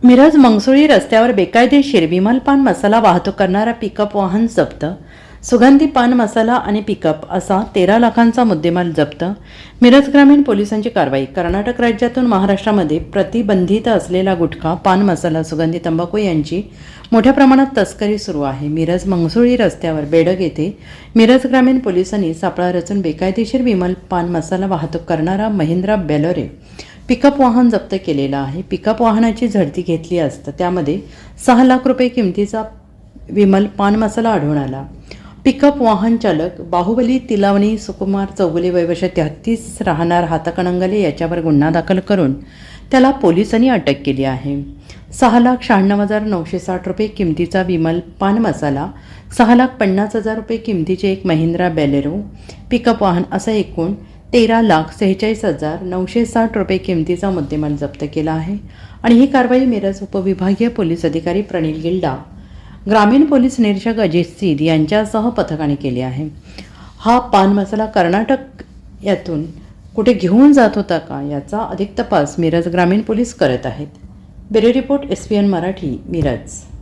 मिरज मंगसुळी रस्त्यावर बेकायदेशीर विमल पान मसाला वाहतूक करणारा पिकअप वाहन जप्त. सुगंधी पान मसाला आणि पिकअप असा 13 लाखांचा मुद्देमाल जप्त. मिरज ग्रामीण पोलिसांची कारवाई. कर्नाटक राज्यातून महाराष्ट्रामध्ये प्रतिबंधित असलेला गुटखा, पान मसाला, सुगंधी तंबाखू यांची मोठ्या प्रमाणात तस्करी सुरू आहे. मिरज मंगसुळी रस्त्यावर बेडग येथे मिरज ग्रामीण पोलिसांनी सापळा रचून बेकायदेशीर विमल पान मसाला वाहतूक करणारा महिंद्रा बेलोरे पिकअप वाहन जप्त केलेलं आहे. पिकअप वाहनाची झडती घेतली असता त्यामध्ये 6 लाख रुपये किमतीचा विमल पान मसाला आढळून आला. पिकअप वाहन चालक बाहुबली तिलावणी सुकुमार चौगुले वय वर्ष 33 राहणार हातकणंगले याच्यावर गुन्हा दाखल करून त्याला पोलिसांनी अटक केली आहे. 6,96,960 रुपये किमतीचा विमल पान मसाला, 6,50,000 रुपये किमतीचे एक महिंद्रा बेलेरो पिकअप वाहन असं एकूण 13,46,960 रुपये किमतीचा मुद्देमाल जप्त केला आहे. आणि ही कारवाई मिरज उपविभागीय पोलीस अधिकारी प्रणील गिल्डा, ग्रामीण पोलीस निरीक्षक अजित सीद यांच्यासह पथकाने केली आहे. हा पान मसाला कर्नाटक यातून कुठे घेऊन जात होता का याचा अधिक तपास मिरज ग्रामीण पोलीस करत आहेत. Bureau report SPN Marathi, Miraj.